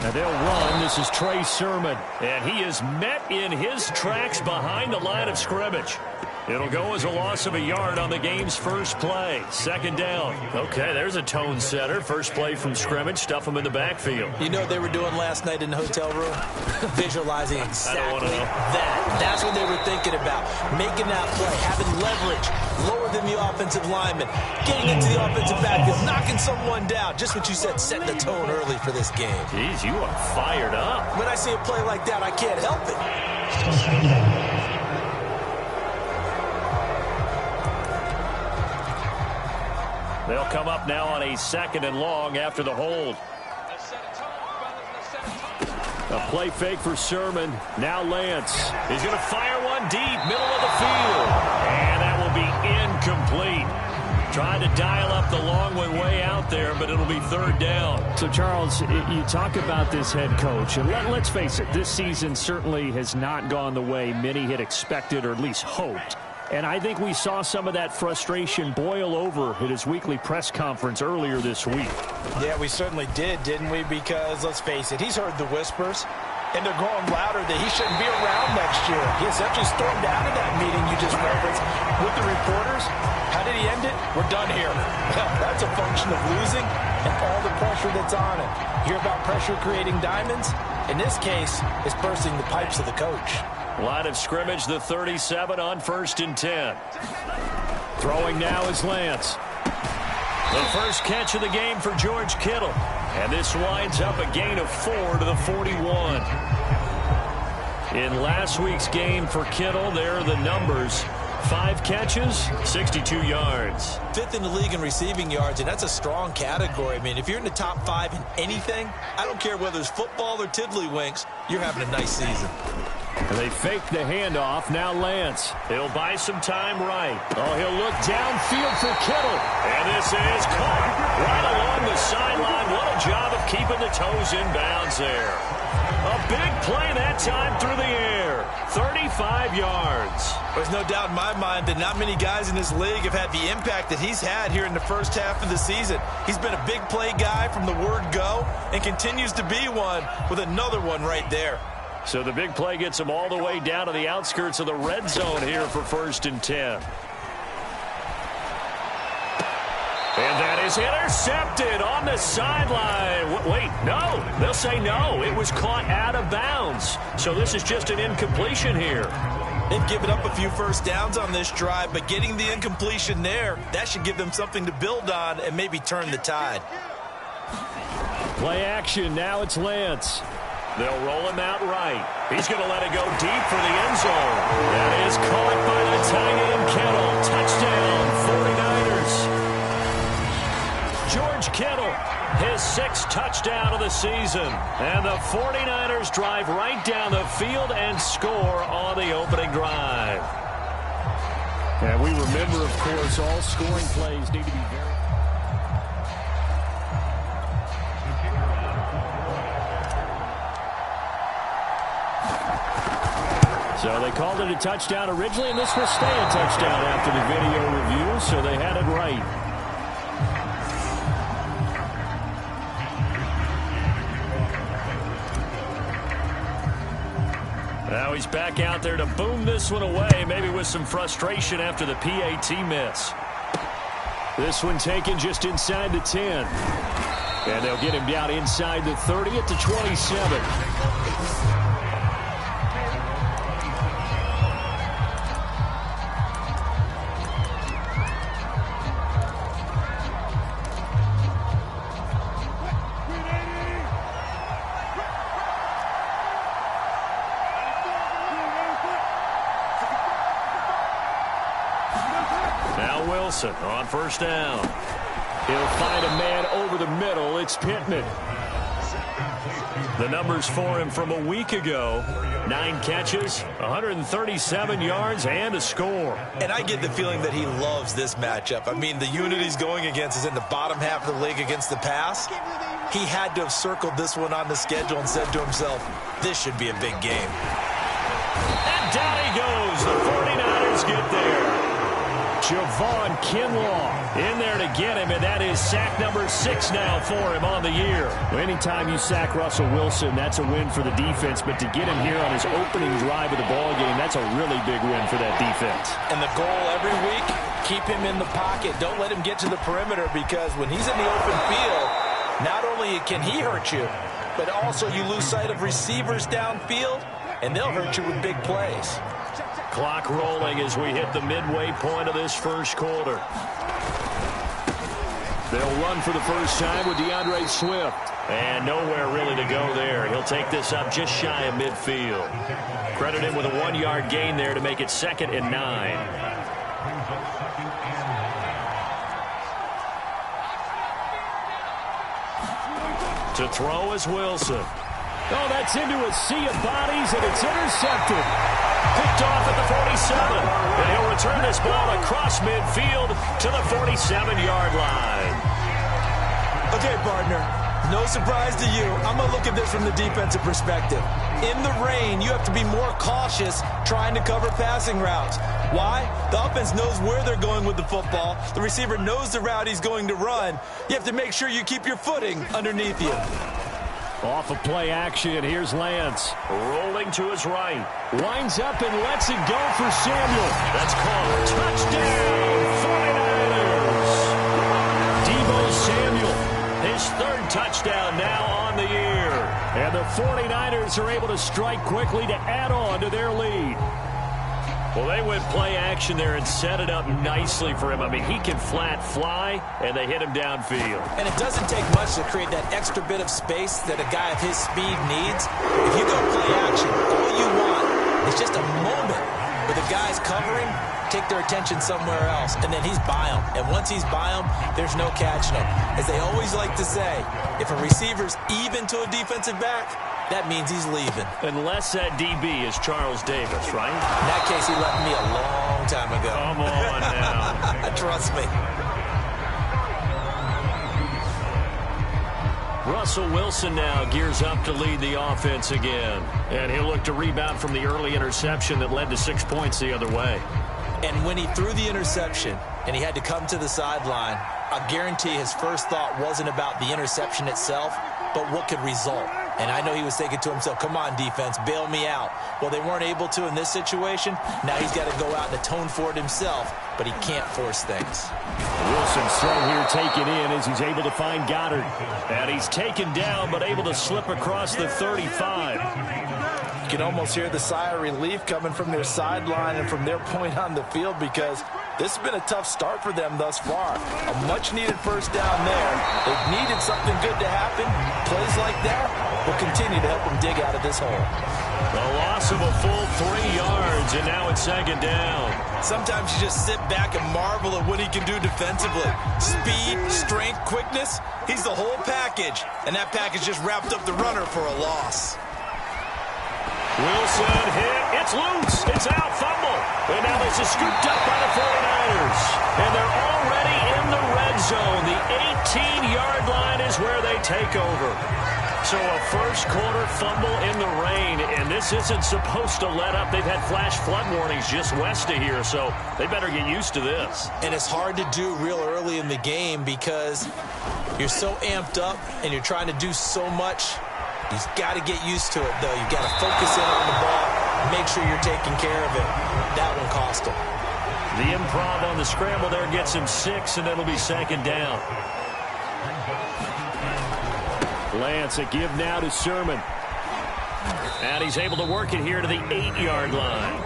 And they'll run. This is Trey Sermon. And he is met in his tracks behind the line of scrimmage. It'll go as a loss of a yard on the game's first play. Second down. Okay, there's a tone setter. First play from scrimmage. Stuff them in the backfield. You know what they were doing last night in the hotel room? Visualizing exactly that. That's what they were thinking about. Making that play, having leverage, lower than the offensive lineman, getting into the offensive backfield, knocking someone down. Just what you said, setting the tone early for this game. Jeez, you are fired up. When I see a play like that, I can't help it. They'll come up now on a 2nd and long after the hold. A play fake for Sermon. Now Lance. He's going to fire one deep, middle of the field. And that will be incomplete. Trying to dial up the long one way out there, but it'll be 3rd down. So, Charles, you talk about this head coach, and let's face it, this season certainly has not gone the way many had expected or at least hoped. And I think we saw some of that frustration boil over at his weekly press conference earlier this week. Yeah, we certainly did, didn't we? Because, let's face it, he's heard the whispers, and they're growing louder that he shouldn't be around next year. He essentially stormed out of that meeting you just referenced with the reporters. How did he end it? We're done here. That's a function of losing and all the pressure that's on it. Hear about pressure creating diamonds? In this case, it's bursting the pipes of the coach. Line of scrimmage, the 37 on 1st and 10. Throwing now is Lance. The first catch of the game for George Kittle. And this winds up a gain of 4 to the 41. In last week's game for Kittle, there are the numbers. 5 catches, 62 yards. 5th in the league in receiving yards, and that's a strong category. I mean, if you're in the top 5 in anything, I don't care whether it's football or tiddlywinks, you're having a nice season. And they fake the handoff. Now Lance. He'll buy some time right. Oh, he'll look downfield for Kittle. And this is caught right along the sideline. What a job of keeping the toes in bounds there. A big play that time through the air. 35 yards. There's no doubt in my mind that not many guys in this league have had the impact that he's had here in the first half of the season. He's been a big play guy from the word go and continues to be one with another one right there. So the big play gets him all the way down to the outskirts of the red zone here for 1st and 10. And that is intercepted on the sideline. Wait, no. They'll say no. It was caught out of bounds. So this is just an incompletion here. They've given up a few first downs on this drive, but getting the incompletion there, that should give them something to build on and maybe turn the tide. Play action. Now it's Lance. They'll roll him out right. He's going to let it go deep for the end zone. That is caught by the tight end Kittle. Touchdown, 49ers. George Kittle, his 6th touchdown of the season. And the 49ers drive right down the field and score on the opening drive. And we remember, of course, all scoring plays need to be very... So they called it a touchdown originally, and this will stay a touchdown after the video review, so they had it right. Now he's back out there to boom this one away, maybe with some frustration after the PAT miss. This one taken just inside the 10. And they'll get him down inside the 30 at the 27. On 1st down. He'll find a man over the middle. It's Pittman. The numbers for him from a week ago. 9 catches, 137 yards, and a score. And I get the feeling that he loves this matchup. I mean, the unit he's going against is in the bottom half of the league against the pass. He had to have circled this one on the schedule and said to himself, this should be a big game. And down he goes. The 49ers get there. Javon Kinlaw in there to get him, and that is sack number 6 now for him on the year. Anytime you sack Russell Wilson, that's a win for the defense, but to get him here on his opening drive of the ballgame, that's a really big win for that defense. And the goal every week, keep him in the pocket. Don't let him get to the perimeter, because when he's in the open field, not only can he hurt you, but also you lose sight of receivers downfield, and they'll hurt you with big plays. Clock rolling as we hit the midway point of this first quarter. They'll run for the first time with DeAndre Swift. And nowhere really to go there. He'll take this up just shy of midfield. Credit him with a 1-yard gain there to make it 2nd and 9. To throw is Wilson. Oh, that's into a sea of bodies, and it's intercepted. Picked off at the 47. And he'll return this ball across midfield to the 47-yard line. Okay, partner, no surprise to you. I'm going to look at this from the defensive perspective. In the rain, you have to be more cautious trying to cover passing routes. Why? The offense knows where they're going with the football. The receiver knows the route he's going to run. You have to make sure you keep your footing underneath you. Off of play action, here's Lance. Rolling to his right. Winds up and lets it go for Samuel. That's called touchdown, 49ers. Deebo Samuel. His 3rd touchdown now on the year. And the 49ers are able to strike quickly to add on to their lead. Well, they went play action there and set it up nicely for him. I mean, he can flat fly, and they hit him downfield. And it doesn't take much to create that extra bit of space that a guy of his speed needs. If you go play action, all you want is just a moment where the guy's covering, take their attention somewhere else, and then he's by him. And once he's by him, there's no catching him. As they always like to say, if a receiver's even to a defensive back, that means he's leaving. Unless that DB is Charles Davis, right? In that case, he left me a long time ago. Come on now. Trust me. Russell Wilson now gears up to lead the offense again. And he'll look to rebound from the early interception that led to 6 points the other way. And when he threw the interception and he had to come to the sideline, I guarantee his first thought wasn't about the interception itself, but what could result. And I know he was thinking to himself, come on, defense, bail me out. Well, they weren't able to in this situation. Now he's got to go out and atone for it himself, but he can't force things. Wilson's throw here taken in as he's able to find Goddard. And he's taken down, but able to slip across the 35. You can almost hear the sigh of relief coming from their sideline and from their point on the field, because this has been a tough start for them thus far. A much-needed first down there. They've needed something good to happen. Plays like that will continue to help them dig out of this hole. A loss of a full 3 yards, and now it's 2nd down. Sometimes you just sit back and marvel at what he can do defensively. Speed, strength, quickness. He's the whole package, and that package just wrapped up the runner for a loss. Wilson hit. It's loose. It's out. Fumble. And now this is scooped up by the 49ers. And they're already in the red zone. The 18-yard line is where they take over. So a first quarter fumble in the rain, and this isn't supposed to let up. They've had flash flood warnings just west of here, so they better get used to this. And it's hard to do real early in the game because you're so amped up and you're trying to do so much. You've got to get used to it, though. You've got to focus in on the ball, make sure you're taking care of it. That one cost him. The improv on the scramble there gets him 6, and it'll be 2nd down. Lance, a give now to Sermon. And he's able to work it here to the 8-yard line.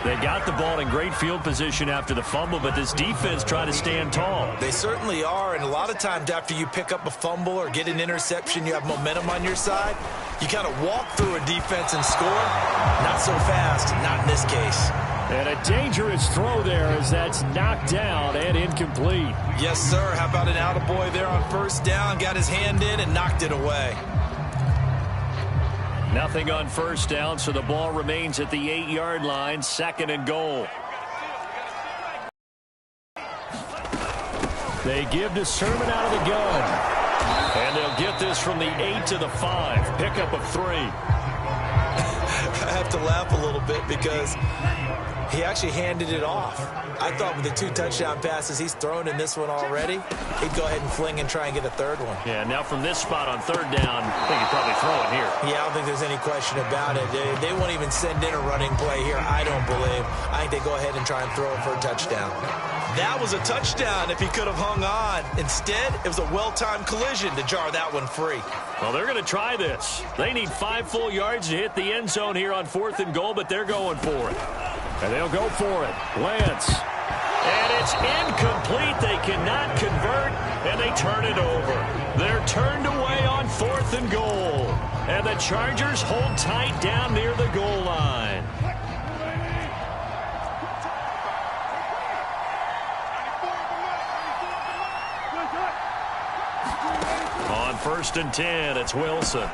They got the ball in great field position after the fumble, but this defense tried to stand tall. They certainly are, and a lot of times after you pick up a fumble or get an interception, you have momentum on your side. You kind of walk through a defense and score. Not so fast, not in this case. And a dangerous throw there as that's knocked down and incomplete. Yes, sir. How about an attaboy there on first down? Got his hand in and knocked it away. Nothing on first down, so the ball remains at the 8-yard line, 2nd and goal. They give to Sermon out of the gun. And they'll get this from the 8 to the 5. Pickup of 3. I have to laugh a little bit because He actually handed it off. I thought with the 2 touchdown passes he's thrown in this one already, he'd go ahead and fling and try and get a third one. Yeah, now from this spot on third down, I think he'd probably throw it here. Yeah, I don't think there's any question about it. They won't even send in a running play here, I don't believe. I think they go ahead and try and throw it for a touchdown. That was a touchdown if he could have hung on. Instead, it was a well-timed collision to jar that one free. Well, they're going to try this. They need 5 full yards to hit the end zone here on 4th and goal, but they're going for it. And they'll go for it. Lance. And it's incomplete. They cannot convert, and they turn it over. They're turned away on 4th and goal. And the Chargers hold tight down near the goal line. On 1st and 10, it's Wilson.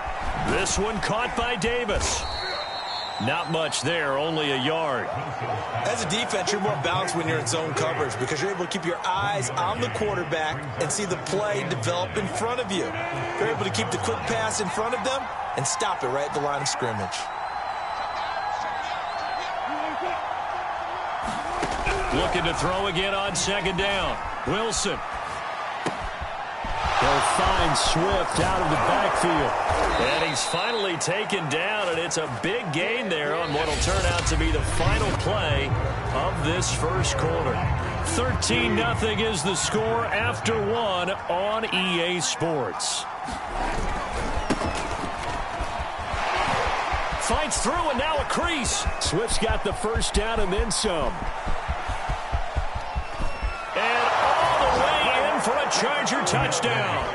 This one caught by Davis. Not much there, only a yard. As a defense, you're more balanced when you're in zone coverage because you're able to keep your eyes on the quarterback and see the play develop in front of you. You're able to keep the quick pass in front of them and stop it right at the line of scrimmage. Looking to throw again on 2nd down. Wilson. They'll find Swift out of the backfield. And he's finally taken down, and it's a big gain there on what will turn out to be the final play of this first quarter. 13-0 is the score after 1 on EA Sports. Fights through, and now a crease. Swift's got the first down and then some. And all the way in for a Charger touchdown.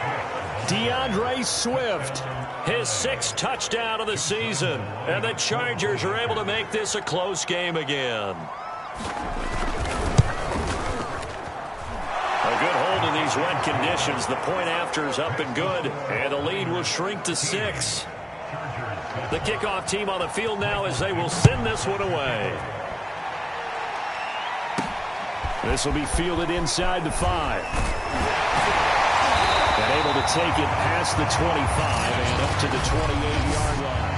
DeAndre Swift, his 6th touchdown of the season. And the Chargers are able to make this a close game again. A good hold in these wet conditions. The point after is up and good. And the lead will shrink to 6. The kickoff team on the field now as they will send this one away. This will be fielded inside the 5. And able to take it past the 25 and up to the 28-yard line.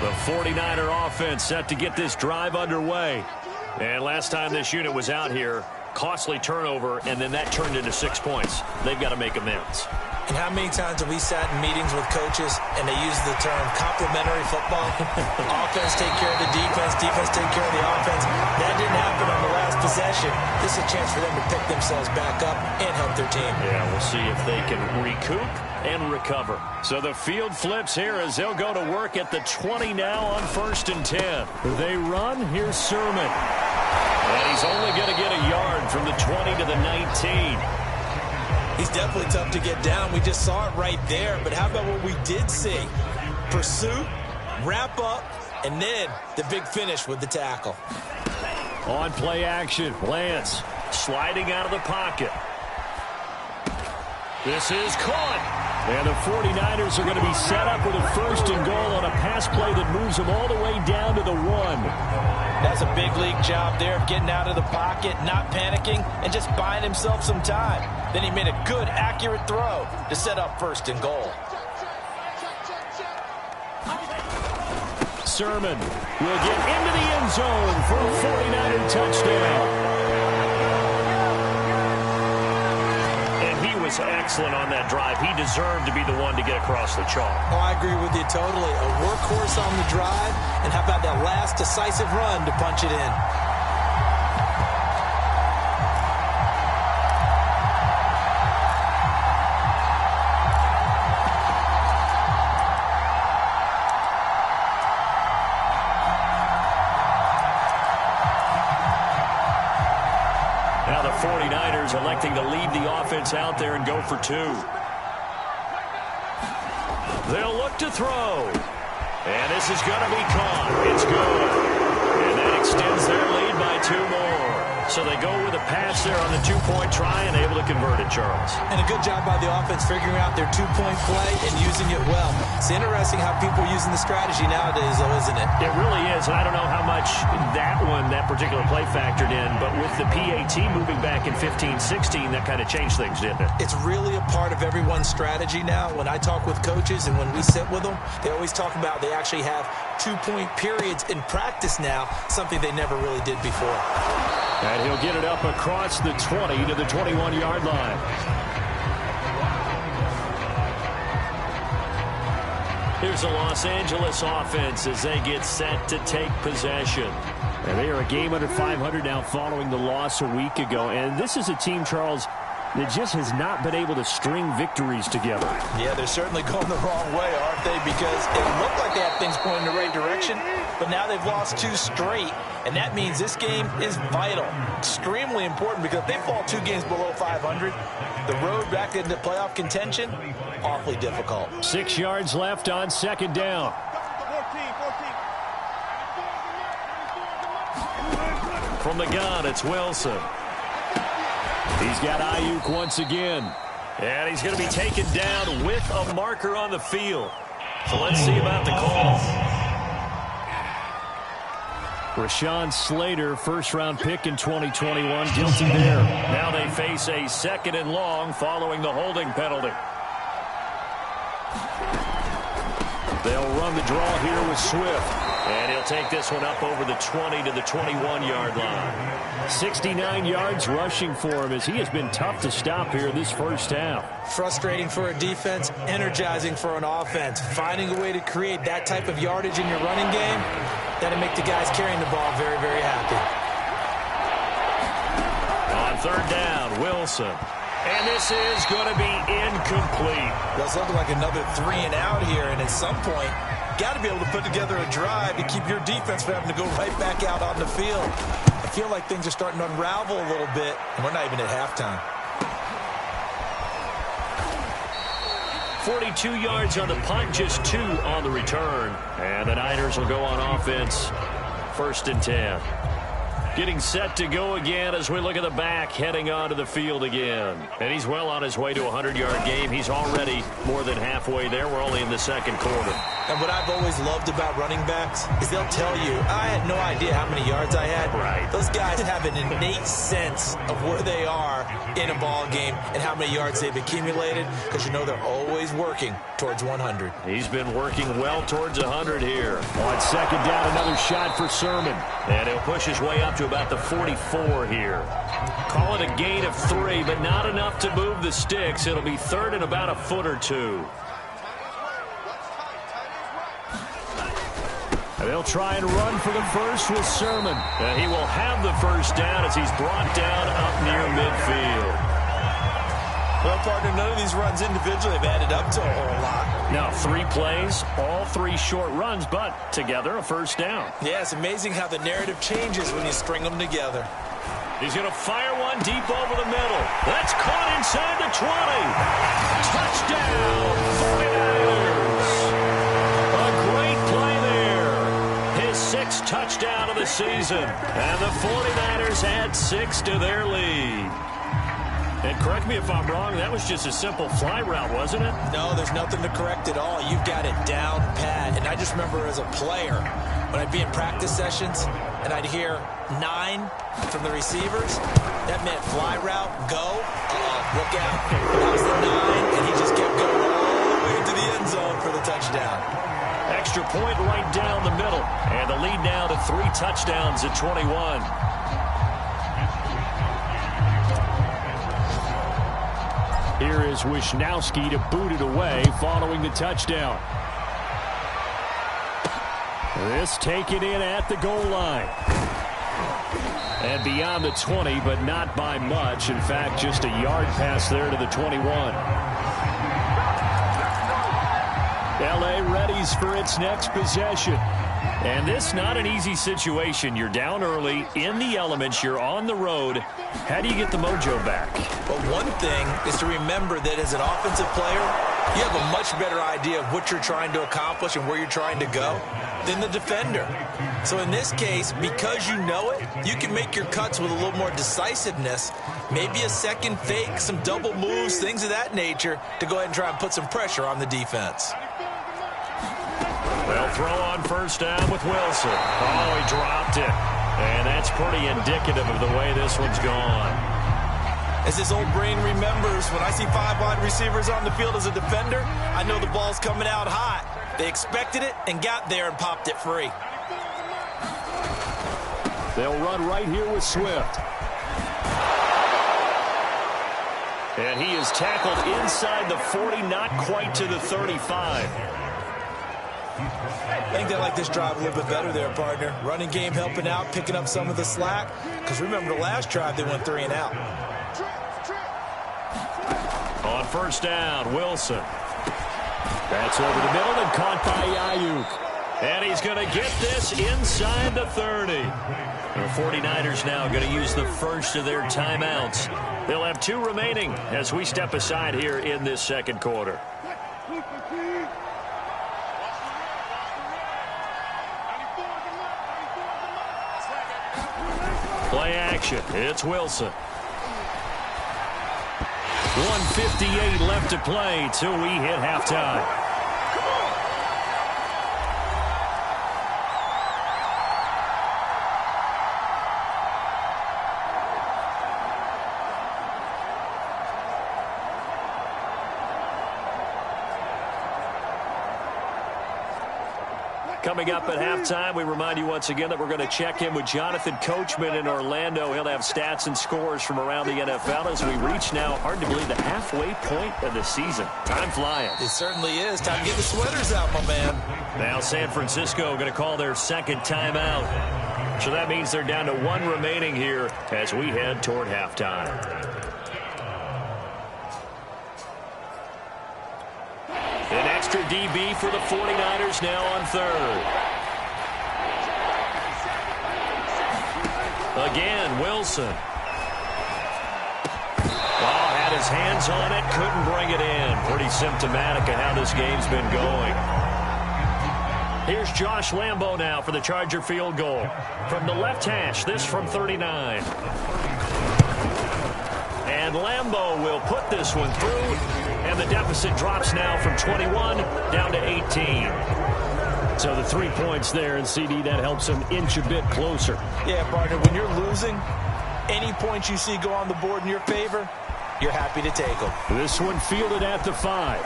The 49er offense set to get this drive underway. And last time this unit was out here, costly turnover, and then that turned into 6 points. They've got to make amends. And how many times have we sat in meetings with coaches and they use the term complementary football? Offense take care of the defense, defense take care of the offense. That didn't happen on the last possession. This is a chance for them to pick themselves back up and help their team. Yeah, we'll see if they can recoup and recover. So the field flips here as they'll go to work at the 20 now on 1st and 10. They run. Here's Sermon. And he's only going to get a yard from the 20 to the 19. He's definitely tough to get down. We just saw it right there. But how about what we did see? Pursuit, wrap up, and then the big finish with the tackle. On play action, Lance sliding out of the pocket. This is caught. And the 49ers are going to be set up with a 1st and goal on a pass play that moves them all the way down to the 1. That's a big league job there of getting out of the pocket, not panicking, and just buying himself some time. Then he made a good, accurate throw to set up 1st and goal. Sermon will get into the end zone for a 49er touchdown. Excellent on that drive. He deserved to be the one to get across the chalk. Oh, I agree with you totally. A workhorse on the drive, and how about that last decisive run to punch it in? Now the 49ers electing to lead the offense out there and go for 2. They'll look to throw. And this is going to be caught. It's good. And that extends their lead by 2 more. So they go with a pass there on the 2-point try and able to convert it, Charles. And a good job by the offense figuring out their 2-point play and using it well. It's interesting how people are using the strategy nowadays, though, isn't it? It really is. And I don't know how much much that particular play factored in, but with the PAT moving back in 15-16, that kind of changed things, didn't it? It's really a part of everyone's strategy now. When I talk with coaches and when we sit with them, they always talk about they actually have 2-point periods in practice now, something they never really did before. And he'll get it up across the 20 to the 21-yard line. Here's the Los Angeles offense as they get set to take possession. And they are a game under 500 now following the loss a week ago. And this is a team, Charles, that just has not been able to string victories together. Yeah, they're certainly going the wrong way, aren't they? Because it looked like they had things going in the right direction, but now they've lost 2 straight. And that means this game is vital, extremely important, because if they fall 2 games below 500, the road back into playoff contention, awfully difficult. 6 yards left on second down. From the gun, it's Wilson. He's got Ayuk once again. And he's going to be taken down with a marker on the field. So let's see about the call. Rashawn Slater, first-round pick in 2021, guilty there. Now they face a 2nd and long following the holding penalty. They'll run the draw here with Swift. And he'll take this one up over the 20 to the 21-yard line. 69 yards rushing for him as he has been tough to stop here this first half. Frustrating for a defense, energizing for an offense. Finding a way to create that type of yardage in your running game, that'll make the guys carrying the ball very, very happy. On third down, Wilson. And this is going to be incomplete. That's looking like another 3 and out here, and at some point, got to be able to put together a drive to keep your defense from having to go right back out on the field. I feel like things are starting to unravel a little bit, and we're not even at halftime. 42 yards on the punt, just 2 on the return. And the Niners will go on offense, 1st and 10. Getting set to go again as we look at the back, heading onto the field again. And he's well on his way to a 100-yard game. He's already more than halfway there. We're only in the 2nd quarter. And what I've always loved about running backs is they'll tell you, I had no idea how many yards I had. Right. Those guys have an innate sense of where they are in a ball game and how many yards they've accumulated, because you know they're always working towards 100. He's been working well towards 100 here. On second down, another shot for Sermon. And he'll push his way up to about the 44 here. Call it a gain of 3, but not enough to move the sticks. It'll be 3rd and about a foot or 2. And they'll try and run for the first with Sermon. And he will have the first down as he's brought down up near midfield. Well, partner, none of these runs individually have added up to a whole lot. Now 3 plays, all 3 short runs, but together a first down. Yeah, it's amazing how the narrative changes when you string them together. He's going to fire one deep over the middle. That's caught inside the 20. Touchdown, 49ers. A great play there. His 6th touchdown of the season. And the 49ers add 6 to their lead. And correct me if I'm wrong, that was just a simple fly route, wasn't it? No, there's nothing to correct at all. You've got it down pat. And I just remember as a player, when I'd be in practice sessions and I'd hear 9 from the receivers, that meant fly route, go, look out. That was the 9, and he just kept going all the way to the end zone for the touchdown. Extra point right down the middle. And the lead now to 3 touchdowns at 21. Here is Wisnowski to boot it away following the touchdown. This taken in at the goal line. And beyond the 20, but not by much. In fact, just a yard pass there to the 21. L.A. readies for its next possession. And this not an easy situation. You're down early, in the elements, you're on the road. How do you get the mojo back? Well, one thing is to remember that as an offensive player, you have a much better idea of what you're trying to accomplish and where you're trying to go than the defender. So in this case, because you know it, you can make your cuts with a little more decisiveness, maybe a second fake, some double moves, things of that nature, to go ahead and try and put some pressure on the defense. They'll throw on first down with Wilson. Oh, he dropped. dropped it. And that's pretty indicative of the way this one's gone. As his old brain remembers, when I see 5 wide receivers on the field as a defender, I know the ball's coming out hot. They expected it and got there and popped it free. They'll run right here with Swift. And he is tackled inside the 40, not quite to the 35. I think they like this drive a little bit better there, partner. Running game helping out, picking up some of the slack. Because remember the last drive, they went 3 and out. On first down, Wilson. That's over the middle and caught by Ayuk. And he's going to get this inside the 30. The 49ers now going to use the first of their timeouts. They'll have 2 remaining as we step aside here in this second quarter. Play action. It's Wilson. 1:58 left to play till we hit halftime. Coming up at halftime, we remind you once again that we're going to check in with Jonathan Coachman in Orlando. He'll have stats and scores from around the NFL as we reach now, hard to believe, the halfway point of the season. Time flying. It certainly is. Time to get the sweaters out, my man. Now San Francisco going to call their second timeout. So that means they're down to 1 remaining here as we head toward halftime. An extra DB for the 49ers now on third. Again, Wilson. Well, had his hands on it, couldn't bring it in. Pretty symptomatic of how this game's been going. Here's Josh Lambo now for the Charger field goal. From the left hash, this from 39. And Lambo will put this one through. And the deficit drops now from 21 down to 18. So the 3 points there, and CD, that helps them inch a bit closer. Yeah, partner, when you're losing, any points you see go on the board in your favor, you're happy to take them. This one fielded at the 5.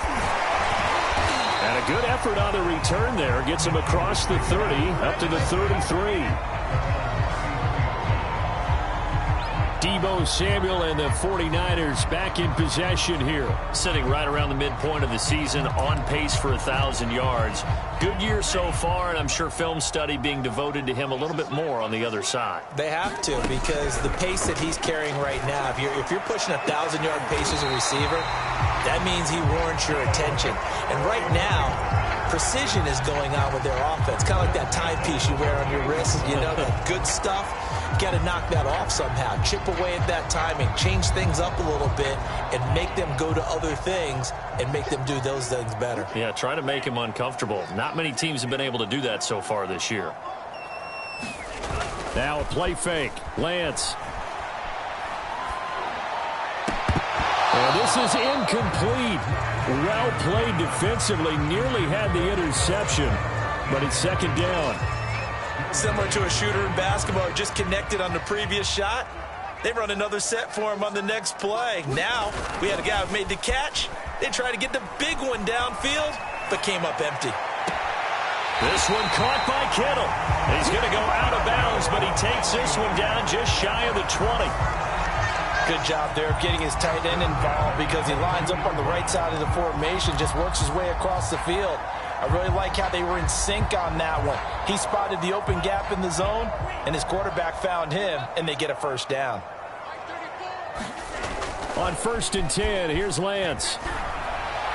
And a good effort on the return there. Gets him across the 30 up to the 33. Deebo Samuel and the 49ers back in possession here. Sitting right around the midpoint of the season, on pace for 1,000 yards. Good year so far, and I'm sure film study being devoted to him a little bit more on the other side. They have to, because the pace that he's carrying right now, if you're pushing 1,000-yard pace as a receiver, that means he warrants your attention. And right now, precision is going on with their offense. Kind of like that timepiece you wear on your wrist. You know, that good stuff. Got to knock that off somehow. Chip away at that timing. Change things up a little bit and make them go to other things and make them do those things better. Yeah, try to make him uncomfortable. Not many teams have been able to do that so far this year. Now a play fake. Lance. And this is incomplete. Well played defensively. Nearly had the interception, but it's second down. Similar to a shooter in basketball, just connected on the previous shot. They run another set for him on the next play. Now, we had a guy who made the catch. They tried to get the big one downfield, but came up empty. This one caught by Kittle. He's going to go out of bounds, but he takes this one down just shy of the 20. Good job there of getting his tight end involved, because he lines up on the right side of the formation, just works his way across the field. I really like how they were in sync on that one. He spotted the open gap in the zone, and his quarterback found him, and they get a first down. On 1st and 10, here's Lance.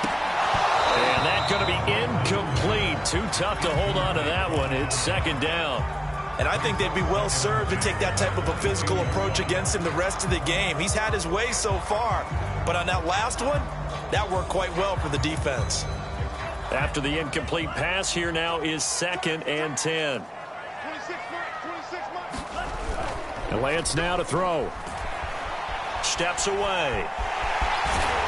And that's going to be incomplete. Too tough to hold on to that one. It's second down. And I think they'd be well served to take that type of a physical approach against him the rest of the game. He's had his way so far, but on that last one, that worked quite well for the defense. After the incomplete pass, here now is 2nd and 10. And Lance now to throw. Steps away.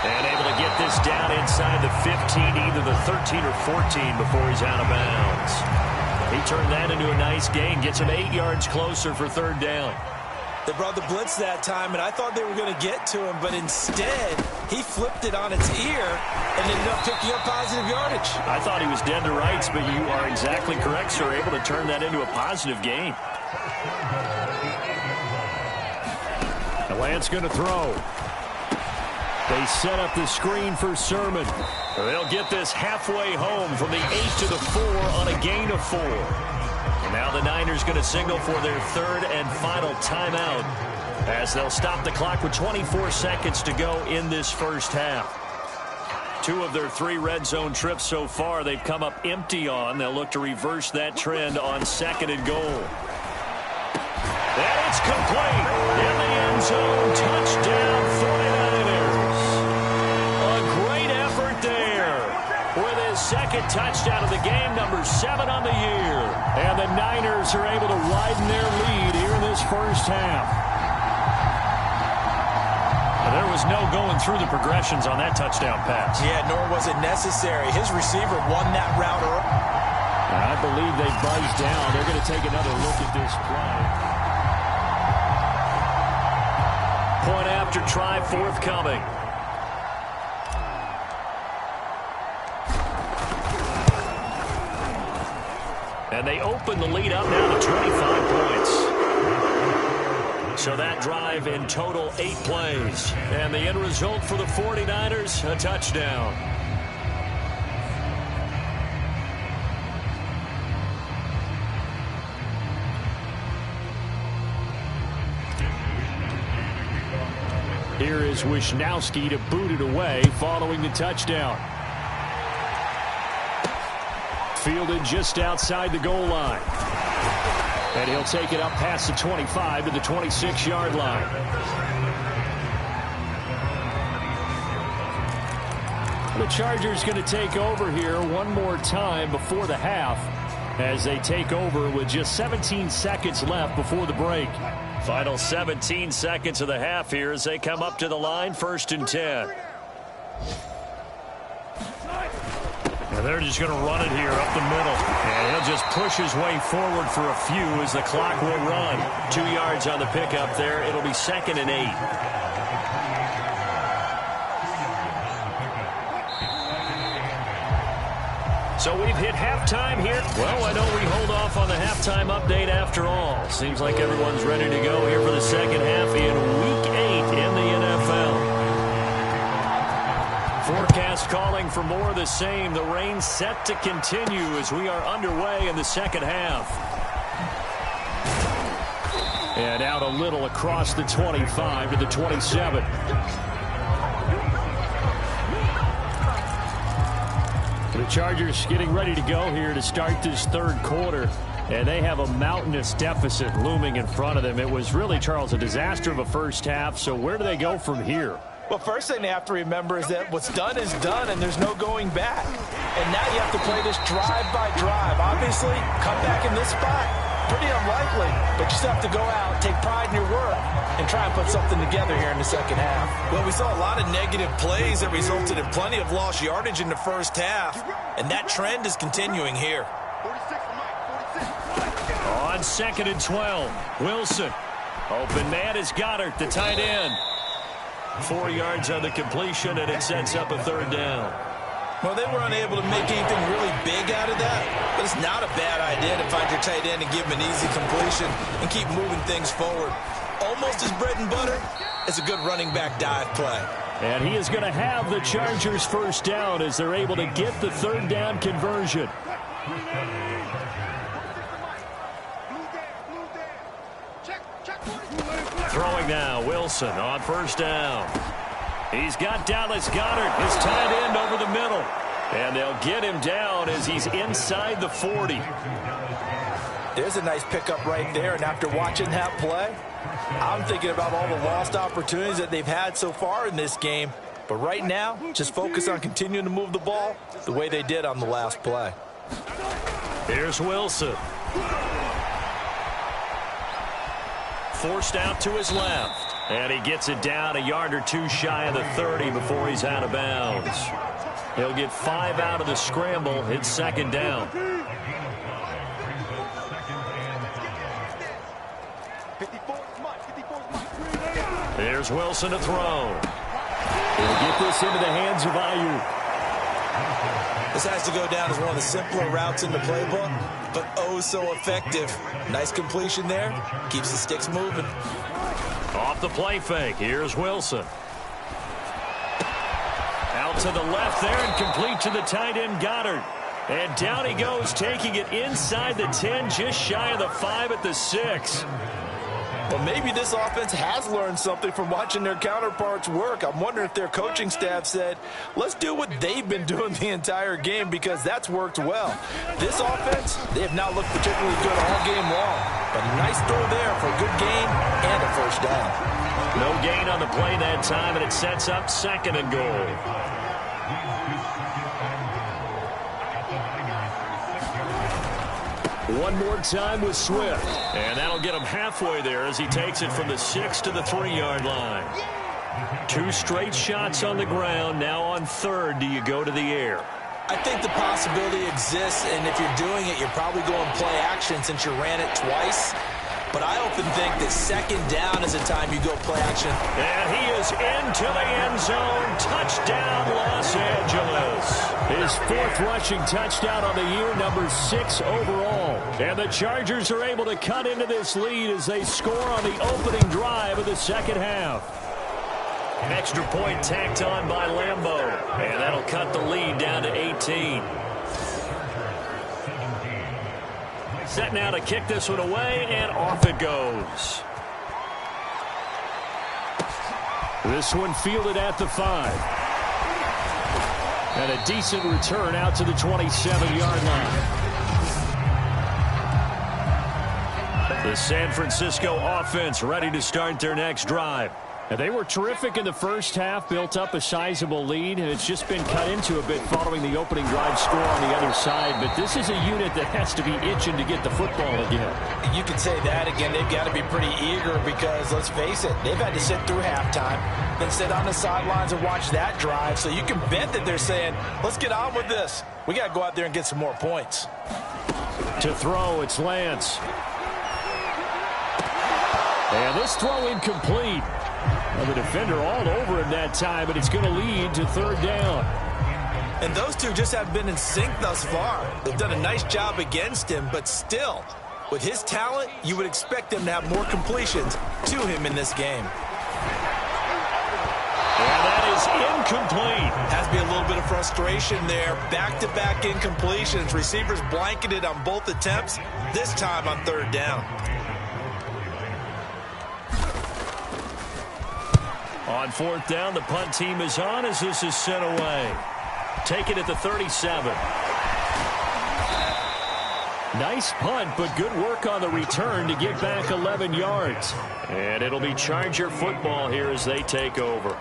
And able to get this down inside the 15, either the 13 or 14 before he's out of bounds. He turned that into a nice gain, gets him 8 yards closer for third down. They brought the blitz that time, and I thought they were going to get to him, but instead, he flipped it on its ear and ended up picking up positive yardage. I thought he was dead to rights, but you are exactly correct, sir. Able to turn that into a positive gain. The Lance going to throw. They set up the screen for Sermon. They'll get this halfway home from the 8 to the 4 on a gain of 4. Now the Niners going to signal for their third and final timeout as they'll stop the clock with 24 seconds to go in this first half. 2 of their 3 red zone trips so far they've come up empty on. They'll look to reverse that trend on second and goal. And it's complete in the end zone. Touchdown 49ers. A great effort there with his second touchdown of the game, number 7 on the year. And the Niners are able to widen their lead here in this first half. And there was no going through the progressions on that touchdown pass. Yeah, nor was it necessary. His receiver won that route early. I believe they buzzed down. They're going to take another look at this play. Point after try forthcoming. And they open the lead up now to 25 points. So that drive in total 8 plays. And the end result for the 49ers, a touchdown. Here is Wisnowski to boot it away following the touchdown. Fielded just outside the goal line. And he'll take it up past the 25 to the 26-yard line. The Chargers going to take over here one more time before the half as they take over with just 17 seconds left before the break. Final 17 seconds of the half here as they come up to the line, 1st and 10. And they're just going to run it here up the middle. And he'll just push his way forward for a few as the clock will run. 2 yards on the pickup there. It'll be 2nd and 8. So we've hit halftime here. Well, I know we hold off on the halftime update after all. Seems like everyone's ready to go here for the second half in Week 8 in the NFL. Forecast calling for more of the same. The rain set to continue as we are underway in the second half. And out a little across the 25 to the 27. The Chargers getting ready to go here to start this third quarter. And they have a mountainous deficit looming in front of them. It was really, Charles, a disaster of a first half. So where do they go from here? Well, first thing they have to remember is that what's done is done, and there's no going back. And now you have to play this drive by drive. Obviously, come back in this spot, pretty unlikely. But you still have to go out, take pride in your work, and try and put something together here in the second half. Well, we saw a lot of negative plays that resulted in plenty of lost yardage in the first half, and that trend is continuing here. On 2nd and 12, Wilson. Open man is Goddard, the tight end. 4 yards on the completion, and it sets up a third down. Well, they were unable to make anything really big out of that, but it's not a bad idea to find your tight end and give him an easy completion and keep moving things forward. Almost as bread and butter as a good running back dive play. And he is going to have the Chargers first down as they're able to get the third down conversion. Throwing now, Wilson on first down. He's got Dallas Goedert, his tight end, over the middle. And they'll get him down as he's inside the 40. There's a nice pickup right there, and after watching that play, I'm thinking about all the lost opportunities that they've had so far in this game. But right now, just focus on continuing to move the ball the way they did on the last play. Here's Wilson. Forced out to his left. And he gets it down a yard or two shy of the 30 before he's out of bounds. He'll get 5 out of the scramble. It's second down. Here's Wilson to throw. He'll get this into the hands of Ayuk. This has to go down as one of the simpler routes in the playbook, but oh so effective. Nice completion there. Keeps the sticks moving. Off the play fake. Here's Wilson. Out to the left there and complete to the tight end Goddard. And down he goes, taking it inside the 10, just shy of the 5 at the 6. Well, maybe this offense has learned something from watching their counterparts work. I'm wondering if their coaching staff said, let's do what they've been doing the entire game, because that's worked well. This offense, they have not looked particularly good all game long. But a nice throw there for a good gain and a first down. No gain on the play that time, and it sets up 2nd and goal. One more time with Swift. And that'll get him halfway there as he takes it from the 6 to the 3-yard line. 2 straight shots on the ground. Now on 3rd, do you go to the air? I think the possibility exists, and if you're doing it, you're probably going play action since you ran it twice. But I often think that 2nd down is a time you go play action. And he is into the end zone. Touchdown, Los Angeles. His 4th rushing touchdown on the year, number 6 overall. And the Chargers are able to cut into this lead as they score on the opening drive of the 2nd half. Extra point tacked on by Lambeau. And that'll cut the lead down to 18. Set now to kick this one away, and off it goes. This one fielded at the 5. And a decent return out to the 27-yard line. The San Francisco offense ready to start their next drive. And they were terrific in the first half, built up a sizable lead, and it's just been cut into a bit following the opening drive score on the other side. But this is a unit that has to be itching to get the football again. You can say that again. They've got to be pretty eager because, let's face it, they've had to sit through halftime, then sit on the sidelines and watch that drive. So you can bet that they're saying, let's get on with this. We got to go out there and get some more points. To throw, it's Lance. And this throw incomplete. Well, the defender all over him that time, but it's going to lead to 3rd down. And those two just have been in sync thus far. They've done a nice job against him, but still, with his talent, you would expect them to have more completions to him in this game. And that is incomplete. Has to be a little bit of frustration there. Back-to-back incompletions. Receivers blanketed on both attempts, this time on 3rd down. On 4th down, the punt team is on as this is sent away. Take it at the 37. Nice punt, but good work on the return to get back 11 yards. And it'll be Charger football here as they take over.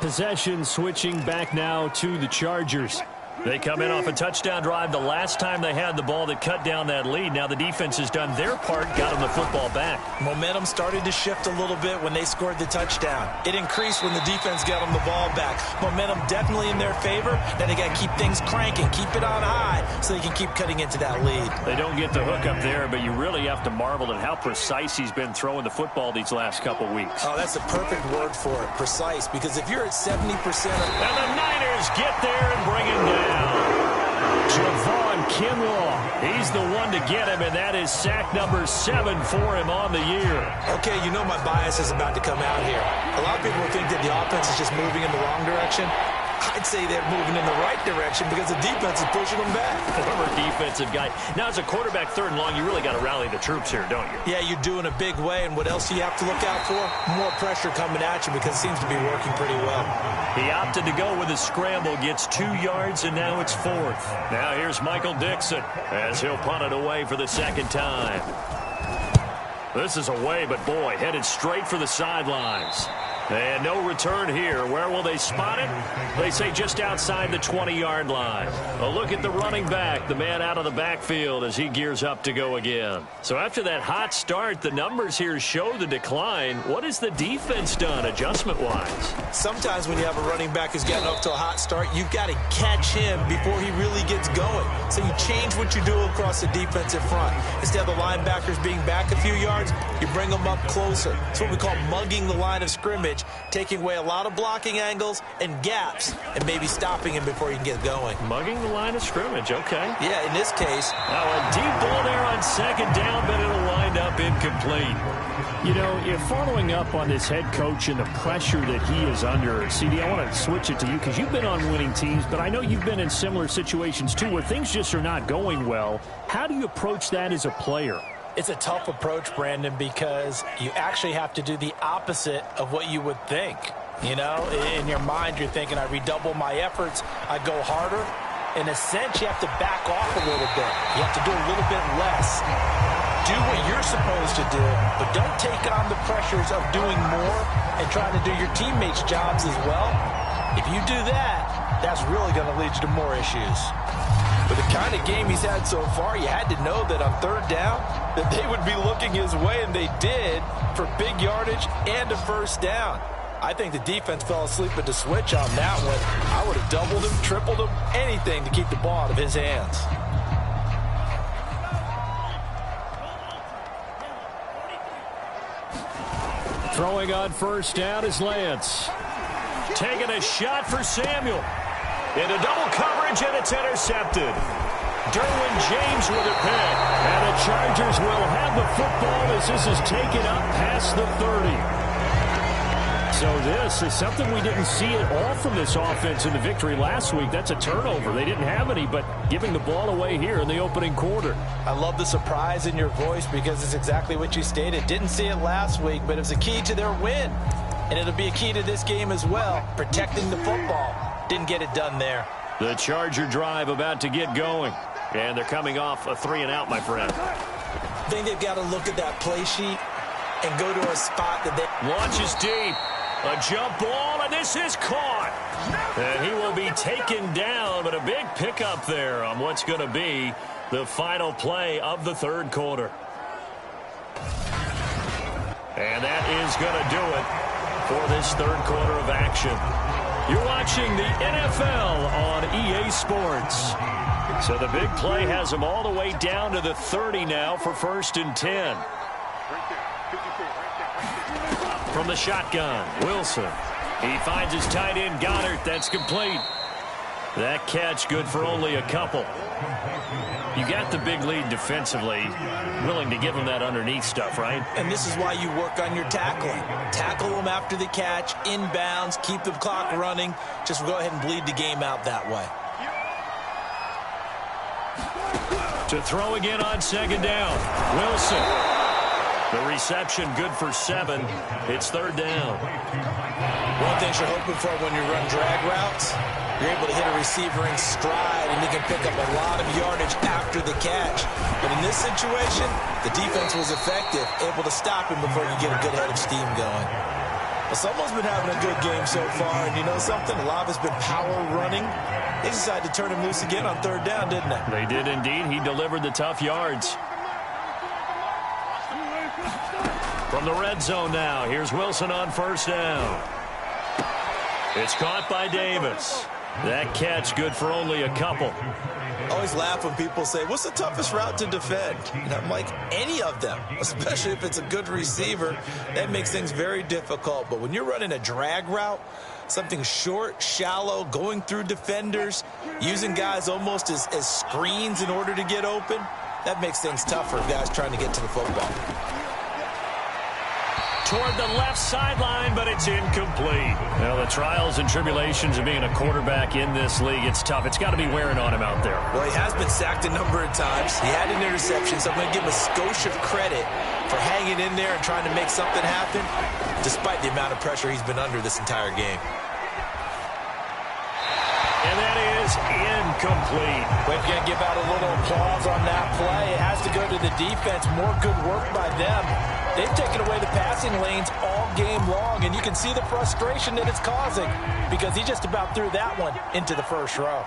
Possession switching back now to the Chargers. They come in off a touchdown drive the last time they had the ball that cut down that lead. Now the defense has done their part, got them the football back. Momentum started to shift a little bit when they scored the touchdown. It increased when the defense got them the ball back. Momentum definitely in their favor. Now they got to keep things cranking, keep it on high so they can keep cutting into that lead. They don't get the hook up there, but you really have to marvel at how precise he's been throwing the football these last couple weeks. Oh, that's the perfect word for it, precise, because if you're at 70%... And the Niners get there and bring him down. Javon Kinlaw, he's the one to get him, and that is sack number 7 for him on the year. Okay, you know my bias is about to come out here. A lot of people think that the offense is just moving in the wrong direction. I'd say they're moving in the right direction because the defense is pushing them back. Former defensive guy. Now, as a quarterback 3rd and long, you really got to rally the troops here, don't you? Yeah, you do in a big way, and what else do you have to look out for? More pressure coming at you because it seems to be working pretty well. He opted to go with a scramble, gets 2 yards, and now it's 4th. Now here's Michael Dixon as he'll punt it away for the 2nd time. This is away, but boy, headed straight for the sidelines. And no return here. Where will they spot it? They say just outside the 20-yard line. A look at the running back, the man out of the backfield as he gears up to go again. So after that hot start, the numbers here show the decline. What has the defense done adjustment-wise? Sometimes when you have a running back who's gotten off to a hot start, you've got to catch him before he really gets going. So you change what you do across the defensive front. Instead of the linebackers being back a few yards, you bring them up closer. It's what we call mugging the line of scrimmage, taking away a lot of blocking angles and gaps and maybe stopping him before he can get going. Mugging the line of scrimmage, okay. Yeah, in this case. Now a deep ball there on second down, but it'll wind up incomplete. You know, if following up on this head coach and the pressure that he is under, CD, I want to switch it to you because you've been on winning teams, but I know you've been in similar situations too where things just are not going well. How do you approach that as a player? It's a tough approach, Brandon, because you actually have to do the opposite of what you would think. You know, in your mind, you're thinking, I redouble my efforts, I go harder. In a sense, you have to back off a little bit. You have to do a little bit less. Do what you're supposed to do, but don't take on the pressures of doing more and trying to do your teammates' jobs as well. If you do that, that's really going to lead you to more issues. With the kind of game he's had so far, you had to know that on third down, that they would be looking his way, and they did, for big yardage and a first down. I think the defense fell asleep at the switch on that one. I would have doubled him, tripled him, anything to keep the ball out of his hands. Throwing on first down is Lance. Taking a shot for Samuel. Into double coverage, and it's intercepted. Derwin James with a pick. And the Chargers will have the football as this is taken up past the 30. So this is something we didn't see at all from this offense in the victory last week. That's a turnover. They didn't have any, but giving the ball away here in the opening quarter. I love the surprise in your voice because it's exactly what you stated. Didn't see it last week, but it was a key to their win. And it'll be a key to this game as well, protecting the football. Didn't get it done there. The Charger drive about to get going. And they're coming off a 3-and-out, my friend. I think they've got to look at that play sheet and go to a spot that they... Launches deep. A jump ball, and this is caught. And he will be taken down, but a big pickup there on what's going to be the final play of the third quarter. And that is going to do it for this third quarter of action. You're watching the NFL on EA Sports. So the big play has them all the way down to the 30 now for 1st and 10. From the shotgun, Wilson. He finds his tight end, Goddard. That's complete. That catch good for only a couple. You got the big lead defensively, willing to give him that underneath stuff, right? And this is why you work on your tackling. Tackle them after the catch, inbounds, keep the clock running. Just go ahead and bleed the game out that way. To throw again on second down, Wilson. The reception good for 7. It's third down. One thing you're hoping for when you run drag routes, you're able to hit a receiver in stride, and you can pick up a lot of yardage after the catch. But in this situation, the defense was effective, able to stop him before you get a good head of steam going. Well, someone's been having a good game so far, and you know something? A lot of it's been power running. They decided to turn him loose again on third down, didn't they? They did indeed. He delivered the tough yards. From the red zone now, here's Wilson on first down. It's caught by Davis. That catch good for only a couple. I always laugh when people say, what's the toughest route to defend? And I'm like, any of them, especially if it's a good receiver. That makes things very difficult. But when you're running a drag route, something short, shallow, going through defenders, using guys almost as screens in order to get open, that makes things tougher for guys trying to get to the football. Toward the left sideline, but it's incomplete. Well, the trials and tribulations of being a quarterback in this league, it's tough. It's got to be wearing on him out there. Well, he has been sacked a number of times. He had an interception, so I'm going to give him a skosh of credit for hanging in there and trying to make something happen, despite the amount of pressure he's been under this entire game. And that is incomplete. We're going to give out a little applause on that play. It has to go to the defense. More good work by them. They've taken away the pass passing lanes all game long, and you can see the frustration that it's causing because he just about threw that one into the first row.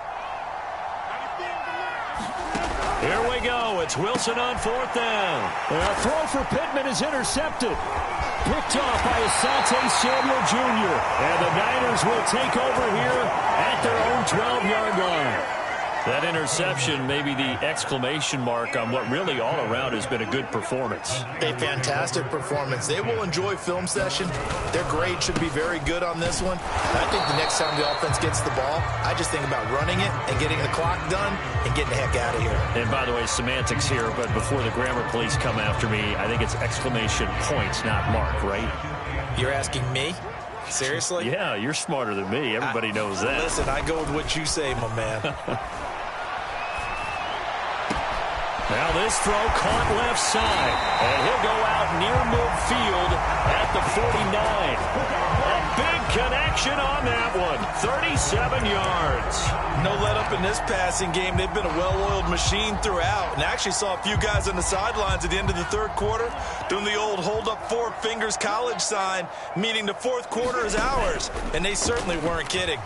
Here we go. It's Wilson on fourth down. A throw for Pittman is intercepted. Picked off by Asante Samuel Jr. And the Niners will take over here at their own 12-yard line. That interception may be the exclamation mark on what really all around has been a good performance. A fantastic performance. They will enjoy film session. Their grade should be very good on this one. I think the next time the offense gets the ball, I just think about running it and getting the clock done and getting the heck out of here. And by the way, semantics here, but before the grammar police come after me, I think it's exclamation points, not mark, right? You're asking me? Seriously? Yeah, you're smarter than me. Everybody knows that. Listen, I go with what you say, my man. Now this throw caught left side, and he'll go out near midfield at the 49. A big connection on that one, 37 yards. No let up in this passing game. They've been a well-oiled machine throughout, and I actually saw a few guys on the sidelines at the end of the third quarter doing the old hold up four fingers college sign, meaning the fourth quarter is ours, and they certainly weren't kidding.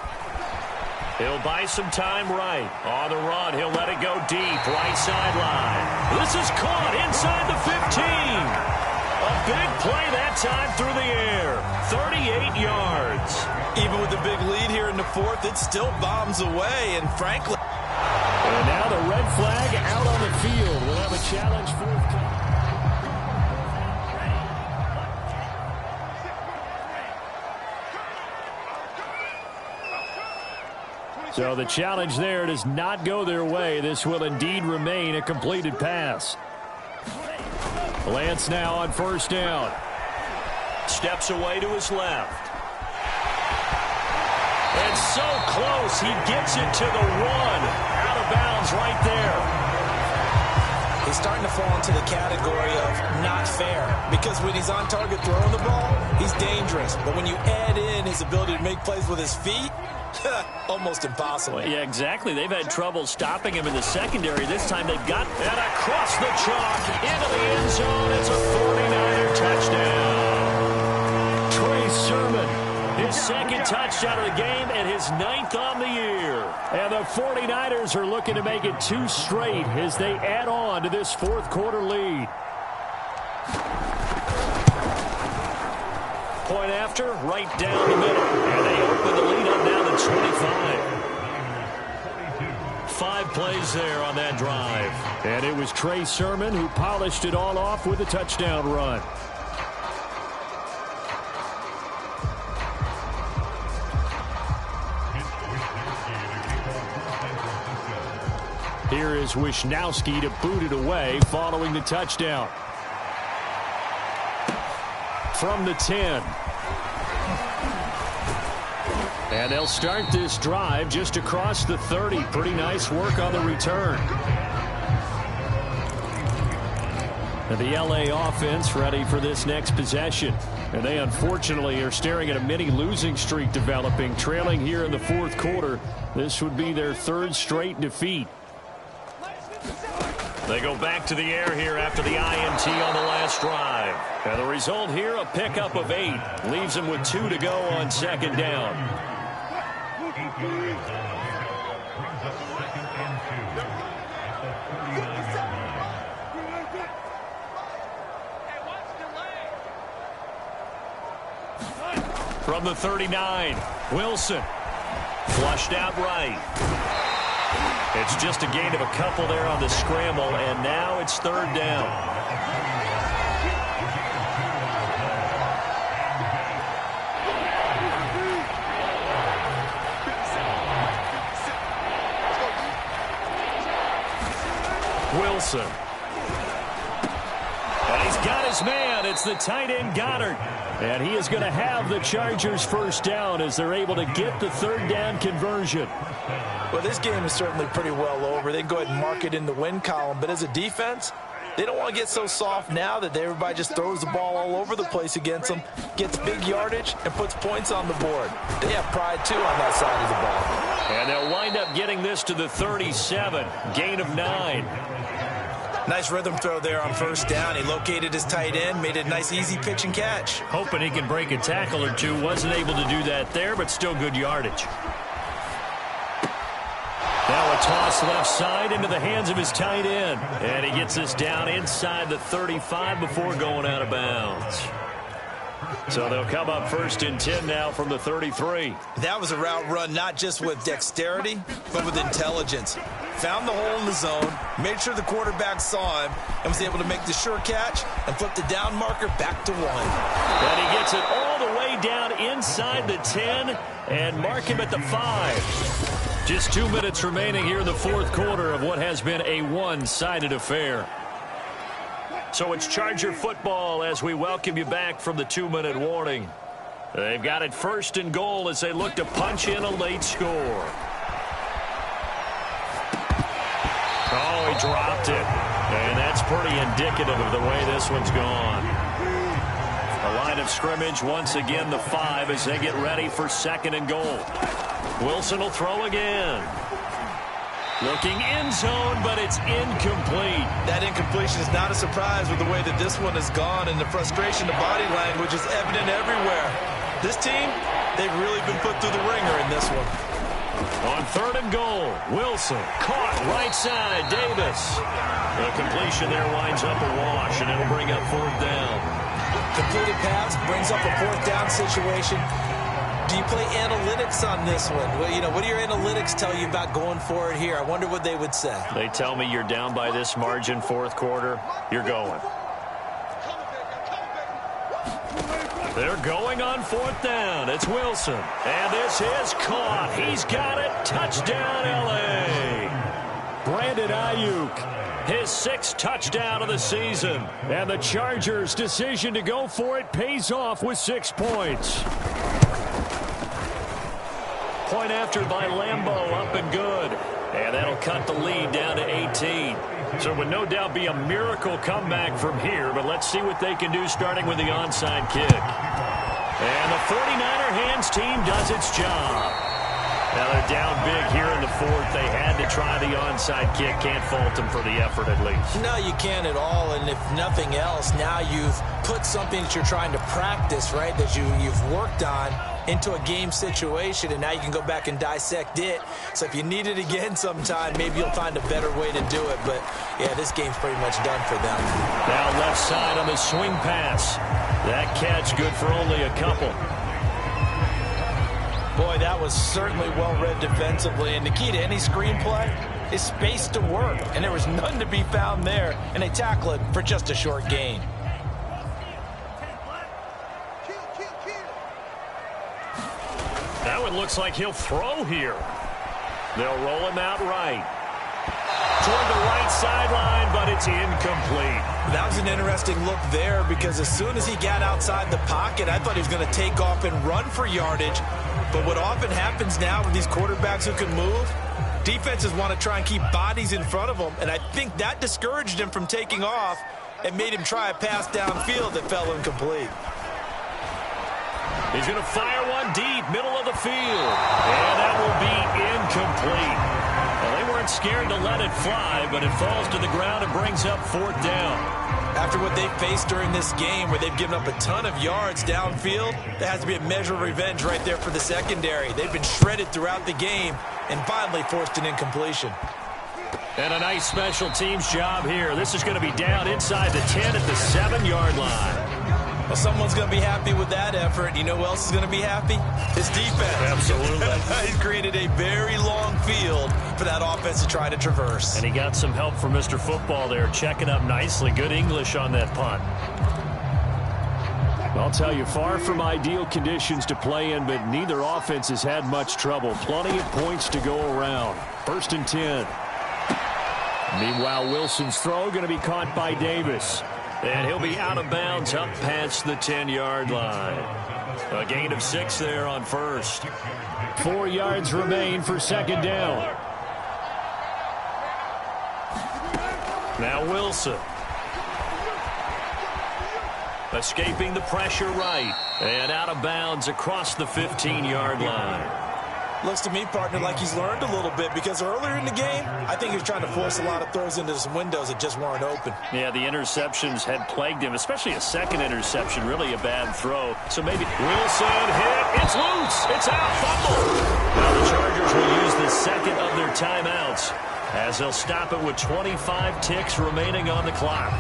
He'll buy some time right. On the run, he'll let it go deep, right sideline. This is caught inside the 15. A big play that time through the air. 38 yards. Even with the big lead here in the fourth, it still bombs away, and frankly... And now the red flag out on the field. We'll have a challenge fourth down. So the challenge there does not go their way. This will indeed remain a completed pass. Lance now on first down. Steps away to his left. And so close, he gets it to the one. Out of bounds right there. He's starting to fall into the category of not fair, because when he's on target throwing the ball, he's dangerous. But when you add in his ability to make plays with his feet, almost impossible. Well, yeah, exactly. They've had trouble stopping him in the secondary. This time they've got and across the chalk into the end zone. It's a 49er touchdown. Trey Sermon, his second touchdown of the game and his 9th on the year. And the 49ers are looking to make it 2 straight as they add on to this fourth quarter lead. Point after, right down the middle. And they open the lead up now to 25. 5 plays there on that drive. And it was Trey Sermon who polished it all off with a touchdown run. Here is Wisnowski to boot it away following the touchdown. From the 10. And they'll start this drive just across the 30. Pretty nice work on the return. And the LA offense ready for this next possession. And they unfortunately are staring at a mini losing streak developing, trailing here in the fourth quarter. This would be their 3rd straight defeat. They go back to the air here after the INT on the last drive. And the result here, a pickup of 8. Leaves them with 2 to go on second down. From the 39, Wilson. Flushed out right. It's just a gain of a couple there on the scramble, and now it's 3rd down. Wilson. And he's got his man. It's the tight end Goddard. And he is going to have the Chargers first down as they're able to get the 3rd down conversion. Well, this game is certainly pretty well over. They can go ahead and mark it in the win column. But as a defense, they don't want to get so soft now that everybody just throws the ball all over the place against them, gets big yardage, and puts points on the board. They have pride, too, on that side of the ball. And they'll wind up getting this to the 37. Gain of 9. Nice rhythm throw there on first down. He located his tight end, made it a nice easy pitch and catch. Hoping he can break a tackle or two. Wasn't able to do that there, but still good yardage. Now a toss left side into the hands of his tight end. And he gets this down inside the 35 before going out of bounds. So they'll come up 1st and 10 now from the 33. That was a route run not just with dexterity, but with intelligence. Found the hole in the zone, made sure the quarterback saw him, and was able to make the sure catch and flip the down marker back to 1. And he gets it all the way down inside the 10 and mark him at the 5. Just 2 minutes remaining here in the fourth quarter of what has been a one-sided affair. So it's Charger football as we welcome you back from the 2-minute warning. They've got it 1st and goal as they look to punch in a late score. Oh, he dropped it. And that's pretty indicative of the way this one's gone. The line of scrimmage once again the 5 as they get ready for 2nd and goal. Wilson will throw again. Looking end zone, but it's incomplete. That incompletion is not a surprise with the way that this one has gone, and the frustration, the body language is evident everywhere. This team, they've really been put through the ringer in this one. On 3rd and goal, Wilson caught right side, Davis. The completion there winds up a wash, and it'll bring up 4th down. Completed pass brings up a 4th down situation. Do you play analytics on this one? Well, you know, what do your analytics tell you about going for it here? I wonder what they would say. They tell me you're down by this margin 4th quarter, you're going. They're going on 4th down. It's Wilson. And this is caught. He's got it. Touchdown, L.A. Brandon Ayuk, his 6th touchdown of the season. And the Chargers' decision to go for it pays off with 6 points. Point after by Lambeau, up and good. And that'll cut the lead down to 18. So it would no doubt be a miracle comeback from here, but let's see what they can do starting with the onside kick. And the 49er hands team does its job. Now they're down big here in the 4th. They had to try the onside kick. Can't fault them for the effort at least. No, you can't at all. And if nothing else, now you've put something that you're trying to practice, right, that you've worked on into a game situation, and now you can go back and dissect it. So if you need it again sometime, maybe you'll find a better way to do it. But, yeah, this game's pretty much done for them. Now left side on the swing pass. That catch good for only a couple. Boy, that was certainly well-read defensively. And the key to any screenplay is space to work. And there was none to be found there. And they tackle it for just a short gain. Now it looks like he'll throw here. They'll roll him out right. Toward the right sideline, but it's incomplete. That was an interesting look there because as soon as he got outside the pocket, I thought he was going to take off and run for yardage. But what often happens now with these quarterbacks who can move, defenses want to try and keep bodies in front of them, and I think that discouraged him from taking off and made him try a pass downfield that fell incomplete. He's going to fire one deep, middle of the field. And that will be incomplete. Well, they weren't scared to let it fly, but it falls to the ground and brings up 4th down. After what they've faced during this game where they've given up a ton of yards downfield, there has to be a measure of revenge right there for the secondary. They've been shredded throughout the game and finally forced an incompletion. And a nice special teams job here. This is going to be down inside the 10 at the 7-yard line. Well, someone's going to be happy with that effort. You know who else is going to be happy? His defense. Absolutely. He's created a very long field for that offense to try to traverse. And he got some help from Mr. Football there, checking up nicely. Good English on that punt. I'll tell you, far from ideal conditions to play in, but neither offense has had much trouble. Plenty of points to go around. 1st and 10. Meanwhile, Wilson's throw going to be caught by Davis. And he'll be out of bounds up past the 10-yard line. A gain of 6 there on 1st. 4 yards remain for 2nd down. Now Wilson. Escaping the pressure right. And out of bounds across the 15-yard line. Looks to me, partner, like he's learned a little bit, because earlier in the game, I think he was trying to force a lot of throws into some windows that just weren't open. Yeah, the interceptions had plagued him, especially a second interception, really a bad throw. So maybe Wilson hit. It's loose. It's out. Fumble. Now the Chargers will use the second of their timeouts as they'll stop it with 25 ticks remaining on the clock.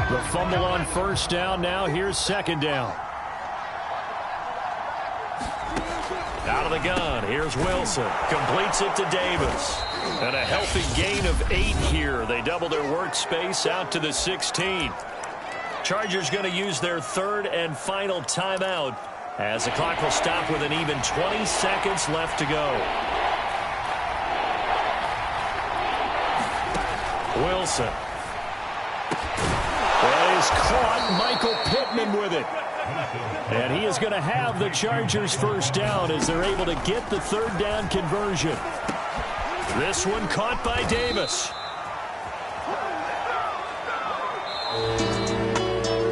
The fumble on first down. Now here's second down. Out of the gun. Here's Wilson. Completes it to Davis. And a healthy gain of 8 here. They double their workspace out to the 16. Chargers going to use their third and final timeout as the clock will stop with an even 20 seconds left to go. Wilson. Is caught. Michael Pittman with it. And he is going to have the Chargers first down as they're able to get the third down conversion. This one caught by Davis.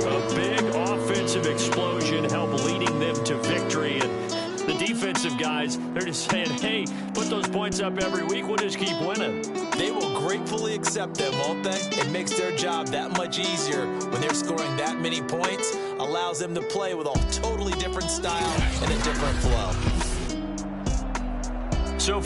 A big offensive explosion helped leading them to victory. And the defensive guys, they're just saying, hey, put those points up every week. We'll just keep winning. They will gratefully accept them, won't they? It makes their job that much easier when they're scoring that many points. Allows them to play with a totally different style and a different flow.